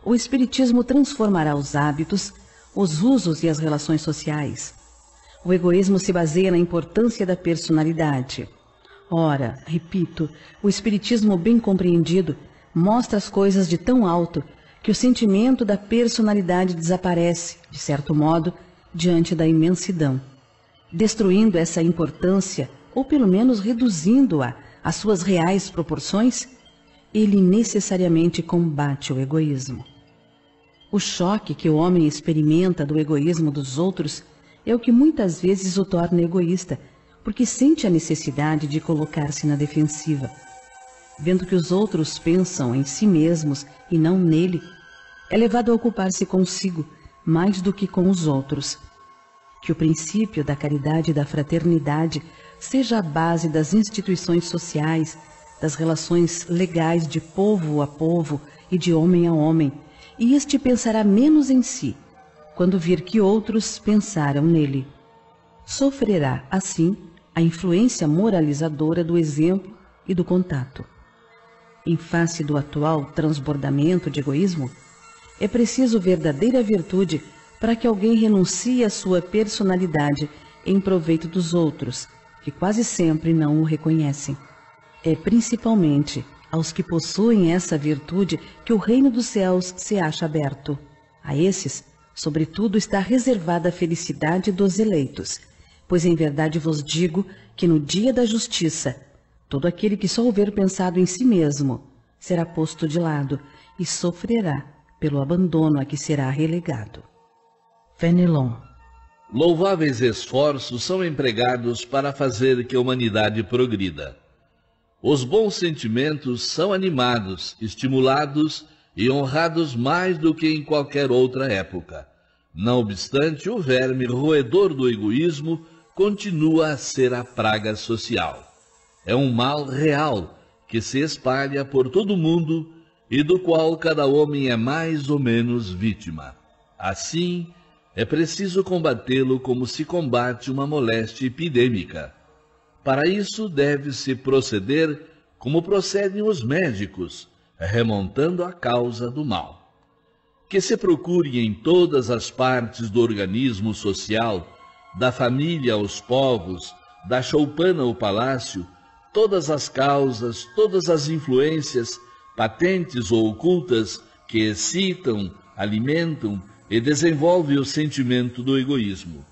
o Espiritismo transformará os hábitos, os usos e as relações sociais. O egoísmo se baseia na importância da personalidade. Ora, repito, o Espiritismo bem compreendido mostra as coisas de tão alto que o sentimento da personalidade desaparece, de certo modo, diante da imensidão. Destruindo essa importância, ou pelo menos reduzindo-a às suas reais proporções, ele necessariamente combate o egoísmo. O choque que o homem experimenta do egoísmo dos outros é o que muitas vezes o torna egoísta, porque sente a necessidade de colocar-se na defensiva. Vendo que os outros pensam em si mesmos e não nele, é levado a ocupar-se consigo mais do que com os outros. Que o princípio da caridade e da fraternidade seja a base das instituições sociais, das relações legais de povo a povo e de homem a homem, e este pensará menos em si, quando vir que outros pensaram nele. Sofrerá, assim, a influência moralizadora do exemplo e do contato. Em face do atual transbordamento de egoísmo, é preciso verdadeira virtude para que alguém renuncie à sua personalidade em proveito dos outros, que quase sempre não o reconhecem. É principalmente aos que possuem essa virtude que o reino dos céus se acha aberto. A esses, sobretudo, está reservada a felicidade dos eleitos, pois em verdade vos digo que no dia da justiça, todo aquele que só houver pensado em si mesmo será posto de lado e sofrerá pelo abandono a que será relegado. Fenelon. Louváveis esforços são empregados para fazer que a humanidade progrida. Os bons sentimentos são animados, estimulados e honrados mais do que em qualquer outra época. Não obstante, o verme roedor do egoísmo continua a ser a praga social. É um mal real que se espalha por todo o mundo e do qual cada homem é mais ou menos vítima. Assim, é preciso combatê-lo como se combate uma moléstia epidêmica. Para isso, deve-se proceder como procedem os médicos, remontando a causa do mal. Que se procure em todas as partes do organismo social, da família aos povos, da choupana ao palácio, todas as causas, todas as influências, patentes ou ocultas, que excitam, alimentam e desenvolvem o sentimento do egoísmo.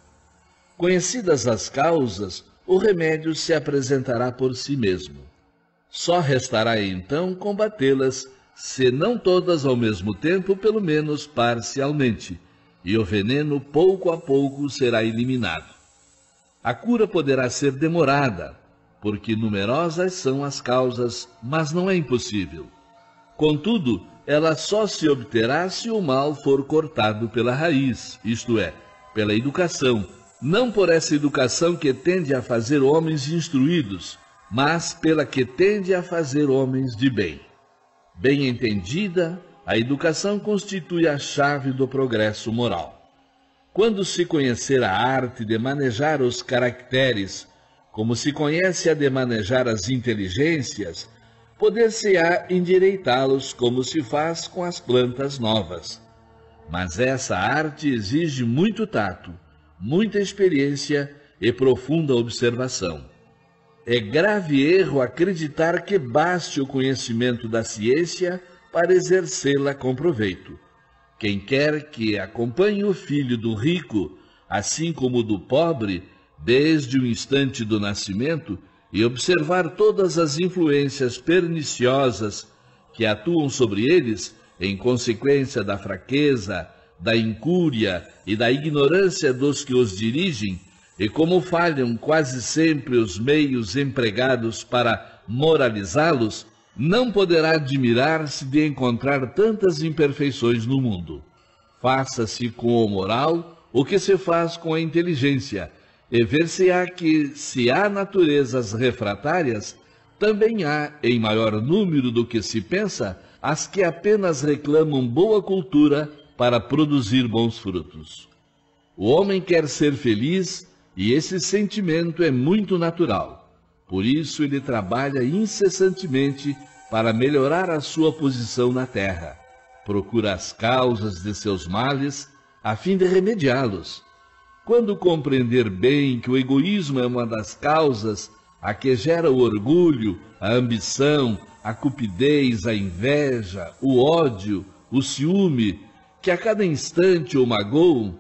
Conhecidas as causas, o remédio se apresentará por si mesmo. Só restará então combatê-las, se não todas ao mesmo tempo, pelo menos parcialmente, e o veneno pouco a pouco será eliminado. A cura poderá ser demorada, porque numerosas são as causas, mas não é impossível. Contudo, ela só se obterá se o mal for cortado pela raiz, isto é, pela educação, não por essa educação que tende a fazer homens instruídos, mas pela que tende a fazer homens de bem. Bem entendida, a educação constitui a chave do progresso moral. Quando se conhecer a arte de manejar os caracteres, como se conhece a de manejar as inteligências, poder-se-á endireitá-los como se faz com as plantas novas. Mas essa arte exige muito tato, muita experiência e profunda observação. É grave erro acreditar que baste o conhecimento da ciência para exercê-la com proveito. Quem quer que acompanhe o filho do rico, assim como do pobre, desde o instante do nascimento, e observar todas as influências perniciosas que atuam sobre eles, em consequência da fraqueza, da incúria e da ignorância dos que os dirigem, e como falham quase sempre os meios empregados para moralizá-los, não poderá admirar-se de encontrar tantas imperfeições no mundo. Faça-se com o moral o que se faz com a inteligência, e ver-se-á que, se há naturezas refratárias, também há, em maior número do que se pensa, as que apenas reclamam boa cultura para produzir bons frutos. O homem quer ser feliz e esse sentimento é muito natural. Por isso ele trabalha incessantemente para melhorar a sua posição na terra. Procura as causas de seus males a fim de remediá-los. Quando compreender bem que o egoísmo é uma das causas a que gera o orgulho, a ambição, a cupidez, a inveja, o ódio, o ciúme, que a cada instante o magoam,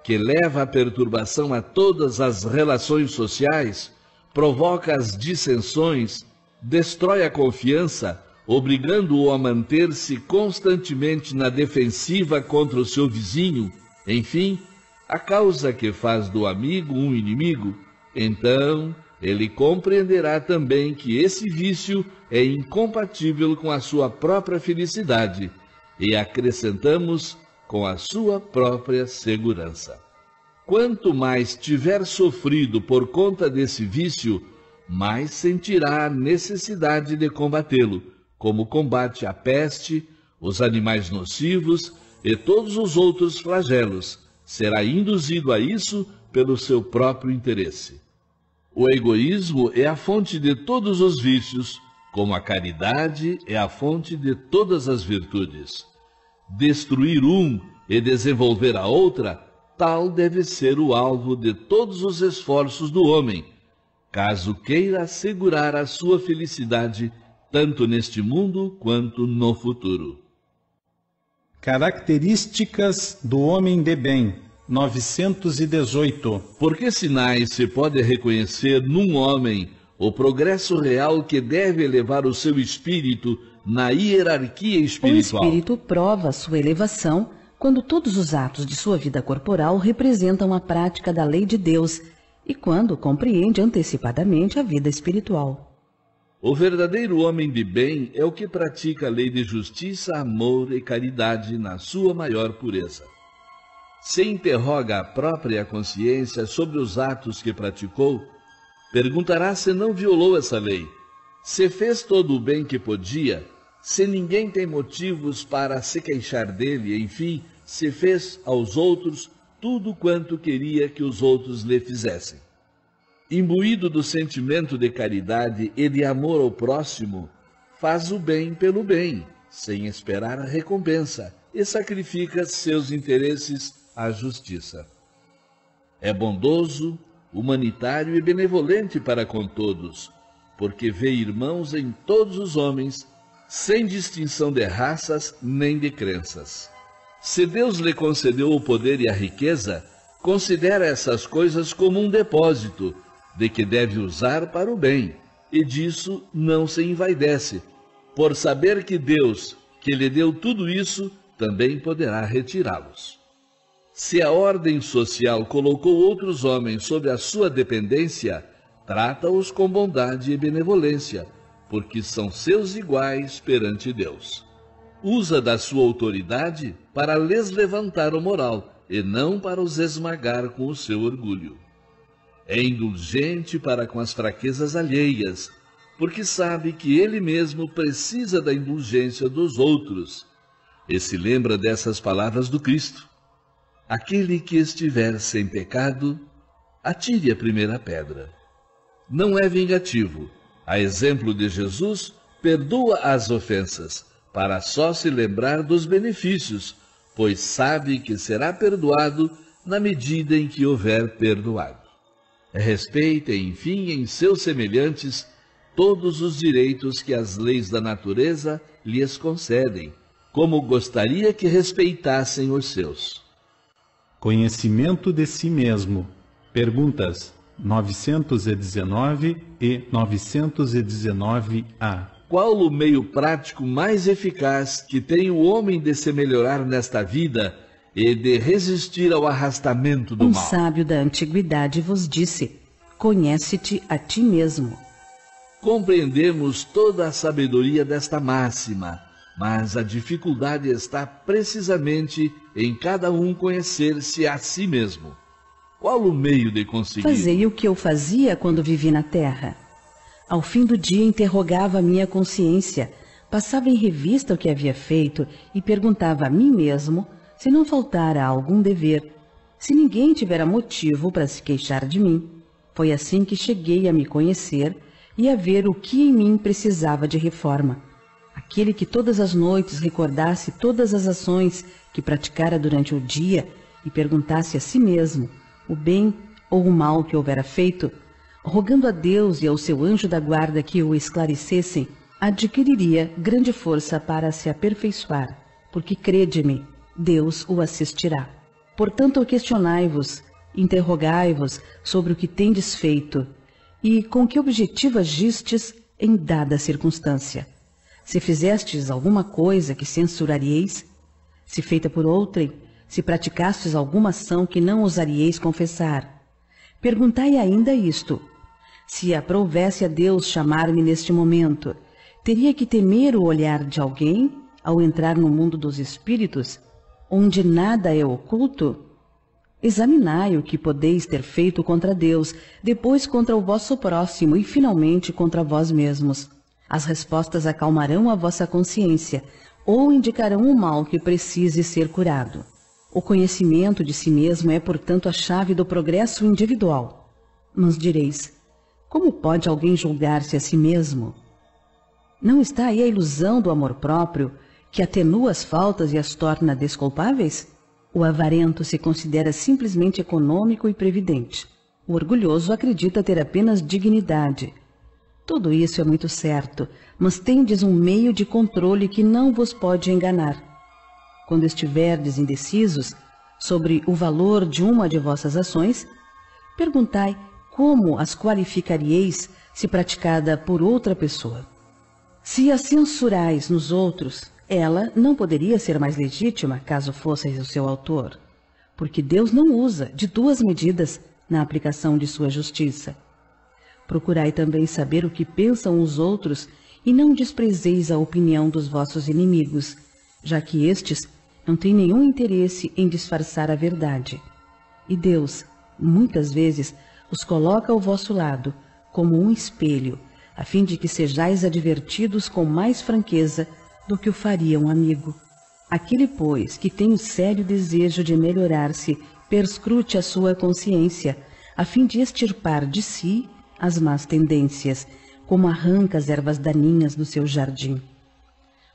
que leva à perturbação a todas as relações sociais, provoca as dissensões, destrói a confiança, obrigando-o a manter-se constantemente na defensiva contra o seu vizinho, enfim, a causa que faz do amigo um inimigo, então ele compreenderá também que esse vício é incompatível com a sua própria felicidade e, acrescentamos, com a sua própria segurança. Quanto mais tiver sofrido por conta desse vício, mais sentirá a necessidade de combatê-lo, como combate a peste, os animais nocivos e todos os outros flagelos. Será induzido a isso pelo seu próprio interesse. O egoísmo é a fonte de todos os vícios, como a caridade é a fonte de todas as virtudes. Destruir um e desenvolver a outra, tal deve ser o alvo de todos os esforços do homem, caso queira assegurar a sua felicidade, tanto neste mundo quanto no futuro. Características do homem de bem, 918. Por que sinais se pode reconhecer num homem o progresso real que deve elevar o seu espírito na hierarquia espiritual? O espírito prova sua elevação quando todos os atos de sua vida corporal representam a prática da lei de Deus e quando compreende antecipadamente a vida espiritual. O verdadeiro homem de bem é o que pratica a lei de justiça, amor e caridade na sua maior pureza. Se interroga a própria consciência sobre os atos que praticou, perguntará se não violou essa lei, se fez todo o bem que podia, se ninguém tem motivos para se queixar dele, enfim, se fez aos outros tudo quanto queria que os outros lhe fizessem. Imbuído do sentimento de caridade e de amor ao próximo, faz o bem pelo bem, sem esperar a recompensa, e sacrifica seus interesses à justiça. É bondoso, humanitário e benevolente para com todos, porque vê irmãos em todos os homens, sem distinção de raças nem de crenças. Se Deus lhe concedeu o poder e a riqueza, considera essas coisas como um depósito, de que deve usar para o bem, e disso não se envaidece, por saber que Deus, que lhe deu tudo isso, também poderá retirá-los. Se a ordem social colocou outros homens sob a sua dependência, trata-os com bondade e benevolência, porque são seus iguais perante Deus. Usa da sua autoridade para lhes levantar o moral, e não para os esmagar com o seu orgulho. É indulgente para com as fraquezas alheias, porque sabe que ele mesmo precisa da indulgência dos outros. E se lembra dessas palavras do Cristo: aquele que estiver sem pecado, atire a primeira pedra. Não é vingativo. A exemplo de Jesus, perdoa as ofensas, para só se lembrar dos benefícios, pois sabe que será perdoado na medida em que houver perdoado. Respeita, enfim, em seus semelhantes todos os direitos que as leis da natureza lhes concedem, como gostaria que respeitassem os seus. Conhecimento de si mesmo. Perguntas 919 e 919A. Qual o meio prático mais eficaz que tem o homem de se melhorar nesta vida e de resistir ao arrastamento do mal? Um sábio da antiguidade vos disse: conhece-te a ti mesmo. Compreendemos toda a sabedoria desta máxima, mas a dificuldade está precisamente em cada um conhecer-se a si mesmo. Qual o meio de conseguir? Fazei o que eu fazia quando vivi na terra. Ao fim do dia interrogava a minha consciência, passava em revista o que havia feito e perguntava a mim mesmo se não faltara algum dever, se ninguém tivera motivo para se queixar de mim. Foi assim que cheguei a me conhecer e a ver o que em mim precisava de reforma. Aquele que todas as noites recordasse todas as ações que praticara durante o dia e perguntasse a si mesmo o bem ou o mal que houvera feito, rogando a Deus e ao seu anjo da guarda que o esclarecessem, adquiriria grande força para se aperfeiçoar, porque, crede-me, Deus o assistirá. Portanto, questionai-vos, interrogai-vos sobre o que tendes feito e com que objetivo agistes em dada circunstância. Se fizestes alguma coisa que censurarieis, se feita por outrem, se praticastes alguma ação que não ousaríeis confessar. Perguntai ainda isto: se aprouvesse a Deus chamar-me neste momento, teria que temer o olhar de alguém ao entrar no mundo dos espíritos, onde nada é oculto? Examinai o que podeis ter feito contra Deus, depois contra o vosso próximo e finalmente contra vós mesmos. As respostas acalmarão a vossa consciência ou indicarão o mal que precise ser curado. O conhecimento de si mesmo é, portanto, a chave do progresso individual. Mas direis: como pode alguém julgar-se a si mesmo? Não está aí a ilusão do amor próprio, que atenua as faltas e as torna desculpáveis? O avarento se considera simplesmente econômico e previdente. O orgulhoso acredita ter apenas dignidade. Tudo isso é muito certo, mas tendes um meio de controle que não vos pode enganar. Quando estiverdes indecisos sobre o valor de uma de vossas ações, perguntai como as qualificaríeis se praticada por outra pessoa. Se a censurais nos outros, ela não poderia ser mais legítima caso fosseis o seu autor, porque Deus não usa de duas medidas na aplicação de sua justiça. Procurai também saber o que pensam os outros e não desprezeis a opinião dos vossos inimigos, já que estes não têm nenhum interesse em disfarçar a verdade. E Deus, muitas vezes, os coloca ao vosso lado, como um espelho, a fim de que sejais advertidos com mais franqueza do que o faria um amigo. Aquele, pois, que tem o sério desejo de melhorar-se, perscrute a sua consciência, a fim de extirpar de si as más tendências, como arranca as ervas daninhas do seu jardim.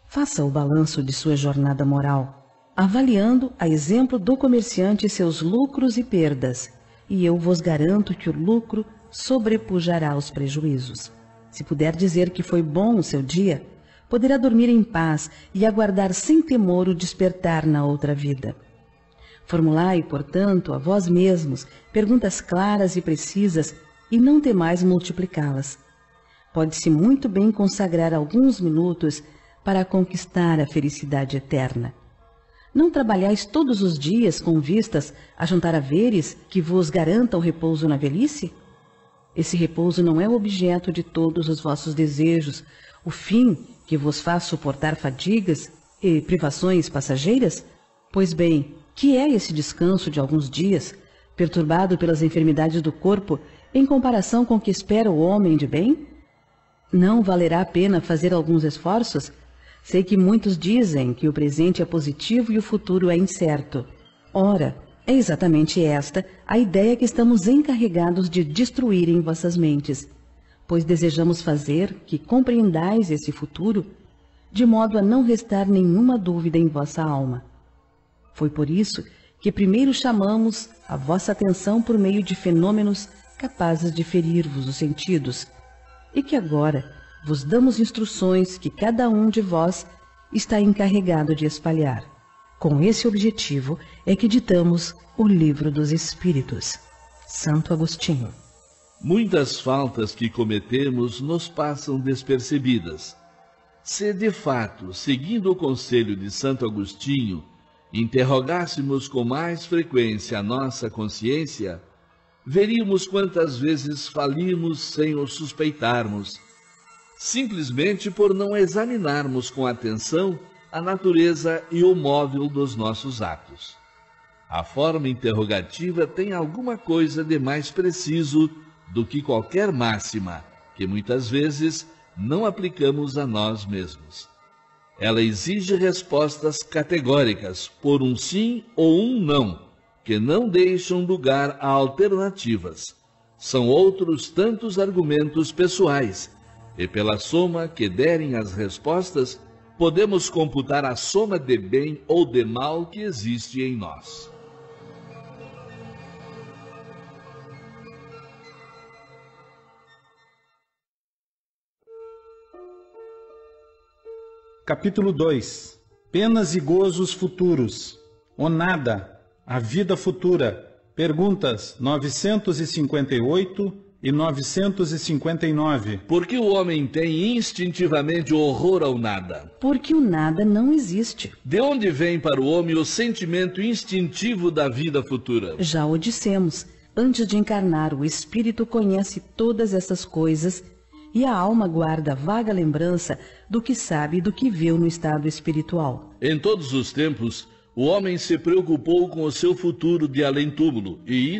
Faça o balanço de sua jornada moral, avaliando, a exemplo do comerciante, seus lucros e perdas, e eu vos garanto que o lucro sobrepujará os prejuízos. Se puder dizer que foi bom o seu dia, poderá dormir em paz e aguardar sem temor o despertar na outra vida. Formulai, portanto, a vós mesmos perguntas claras e precisas e não temais multiplicá-las. Pode-se muito bem consagrar alguns minutos para conquistar a felicidade eterna. Não trabalhais todos os dias com vistas a juntar haveres que vos garantam repouso na velhice? Esse repouso não é o objeto de todos os vossos desejos, o fim que vos faz suportar fadigas e privações passageiras? Pois bem, que é esse descanso de alguns dias, perturbado pelas enfermidades do corpo, em comparação com o que espera o homem de bem? Não valerá a pena fazer alguns esforços? Sei que muitos dizem que o presente é positivo e o futuro é incerto. Ora, é exatamente esta a ideia que estamos encarregados de destruir em vossas mentes, pois desejamos fazer que compreendais esse futuro, de modo a não restar nenhuma dúvida em vossa alma. Foi por isso que primeiro chamamos a vossa atenção por meio de fenômenos capazes de ferir-vos os sentidos, e que agora vos damos instruções que cada um de vós está encarregado de espalhar. Com esse objetivo é que ditamos o Livro dos Espíritos. Santo Agostinho. Muitas faltas que cometemos nos passam despercebidas. Se, de fato, seguindo o conselho de Santo Agostinho, interrogássemos com mais frequência a nossa consciência, veríamos quantas vezes falimos sem o suspeitarmos, simplesmente por não examinarmos com atenção a natureza e o móvel dos nossos atos. A forma interrogativa tem alguma coisa de mais preciso do que qualquer máxima, que muitas vezes não aplicamos a nós mesmos. Ela exige respostas categóricas, por um sim ou um não, que não deixam lugar a alternativas. São outros tantos argumentos pessoais, e pela soma que derem as respostas, podemos computar a soma de bem ou de mal que existe em nós. Capítulo 2. Penas e gozos futuros. O nada, a vida futura. Perguntas 958 e 959. Por que o homem tem instintivamente horror ao nada? Porque o nada não existe. De onde vem para o homem o sentimento instintivo da vida futura? Já o dissemos, antes de encarnar, o espírito conhece todas essas coisas e a alma guarda vaga lembrança do que sabe e do que viu no estado espiritual. Em todos os tempos, o homem se preocupou com o seu futuro de além-túmulo, e